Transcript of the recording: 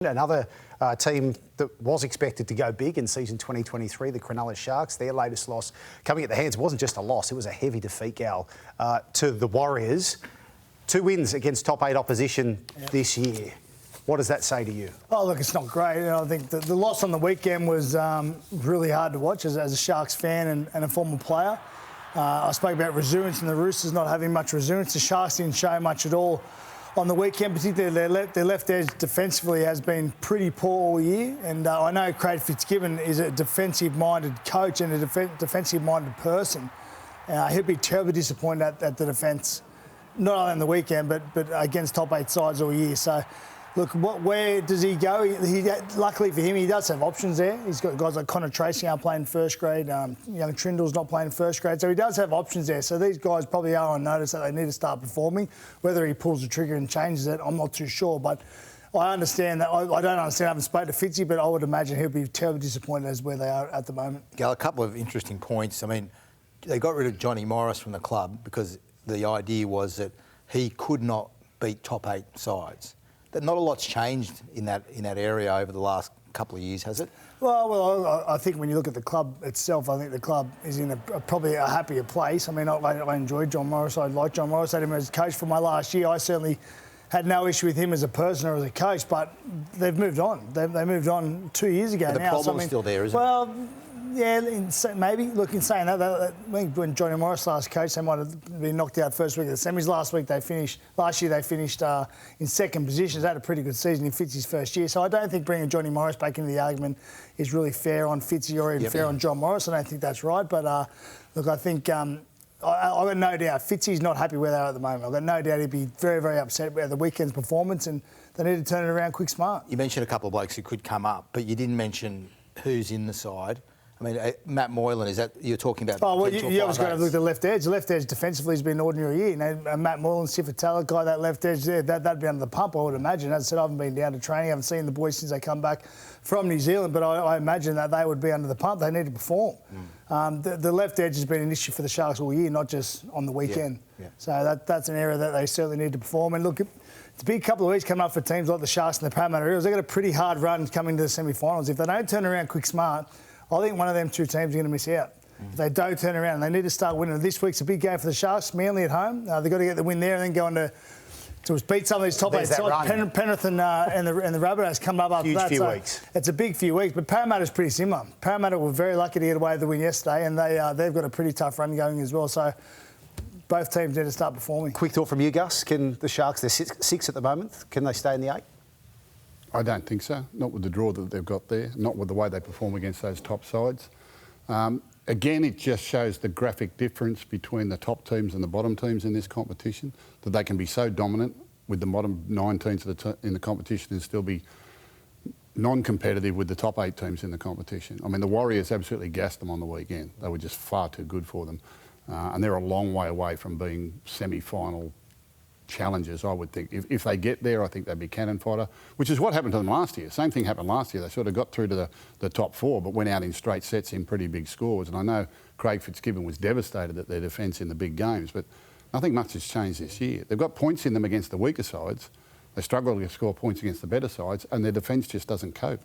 Another team that was expected to go big in season 2023, the Cronulla Sharks, their latest loss coming at the hands wasn't just a loss, it was a heavy defeat, Gal, to the Warriors. 2 wins against top 8 opposition this year. What does that say to you? Oh, look, it's not great. I think the loss on the weekend was really hard to watch as a Sharks fan and a former player. I spoke about resilience and the Roosters not having much resilience. The Sharks didn't show much at all on the weekend, particularly their left edge defensively has been pretty poor all year. And I know Craig Fitzgibbon is a defensive-minded coach and a defensive-minded person. He'll be terribly disappointed at the defence, not only on the weekend, but against top 8 sides all year. So, look, where does he go? Luckily for him, he does have options there. He's got guys like Connor Tracy aren't playing first grade. Young Trindle's not playing first grade. So he does have options there. So these guys probably are on notice that they need to start performing. Whether he pulls the trigger and changes it, I'm not too sure. But I understand that. I don't understand. I haven't spoken to Fitzy, but I would imagine he'll be terribly disappointed as where they are at the moment. Gal, a couple of interesting points. I mean, they got rid of Johnny Morris from the club because the idea was that he could not beat top 8 sides. That not a lot's changed in that area over the last couple of years, has it? Well, I think when you look at the club itself, I think the club is in probably a happier place. I mean, I enjoyed John Morris. I like John Morris. I had him as coach for my last year. I certainly had no issue with him as a person or as a coach, but they've moved on. They moved on 2 years ago but now. The problem's still there, isn't it? Well, yeah, maybe. Look, in saying that, when Johnny Morris last coached, they might have been knocked out first week of the semis. Last year they finished in second position. They had a pretty good season in Fitzy's first year. So I don't think bringing Johnny Morris back into the argument is really fair on Fitzy or even fair on John Morris. I don't think that's right. But look, I think I've got no doubt Fitzy's not happy where they are at the moment. I've got no doubt he'd be very, very upset about the weekend's performance, and they need to turn it around quick, smart. You mentioned a couple of blokes who could come up, but you didn't mention who's in the side. I mean, Matt Moylan, is that you're talking about? Oh, well, you always got to look at the left edge. The left edge defensively has been an ordinary year. You know, Matt Moylan, Sifatala, guy that left edge there, that'd be under the pump, I would imagine. As I said, I haven't been down to training. I haven't seen the boys since they come back from New Zealand, but I imagine that they would be under the pump. They need to perform. The left edge has been an issue for the Sharks all year, not just on the weekend. So that's an area that they certainly need to perform. And look, it's a big couple of weeks coming up for teams like the Sharks and the Parramatta Eels. They've got a pretty hard run coming to the semi-finals. If they don't turn around quick, smart, I think one of them 2 teams are going to miss out. If they don't turn around, and they need to start winning. This week's a big game for the Sharks, Manly at home. They've got to get the win there and then go on to beat some of these top 8 sides. Penrith and the Rabbitohs come up after that. Huge few weeks. It's a big few weeks, but Parramatta's pretty similar. Parramatta were very lucky to get away with the win yesterday, and they've got a pretty tough run going as well. So both teams need to start performing. Quick thought from you, Gus. Can the Sharks, they're 6 at the moment, can they stay in the 8? I don't think so. Not with the draw that they've got there, not with the way they perform against those top sides. Again, it just shows the graphic difference between the top teams and the bottom teams in this competition, that they can be so dominant with the bottom 9 teams in the competition and still be non-competitive with the top 8 teams in the competition. I mean, the Warriors absolutely gassed them on the weekend. They were just far too good for them. And they're a long way away from being semi-final challenges, I would think. If they get there, I think they'd be cannon fodder, which is what happened to them last year. Same thing happened last year. They sort of got through to the top 4, but went out in straight sets in pretty big scores. And I know Craig Fitzgibbon was devastated at their defence in the big games, but nothing much has changed this year. They've got points in them against the weaker sides. They struggle to score points against the better sides, and their defence just doesn't cope.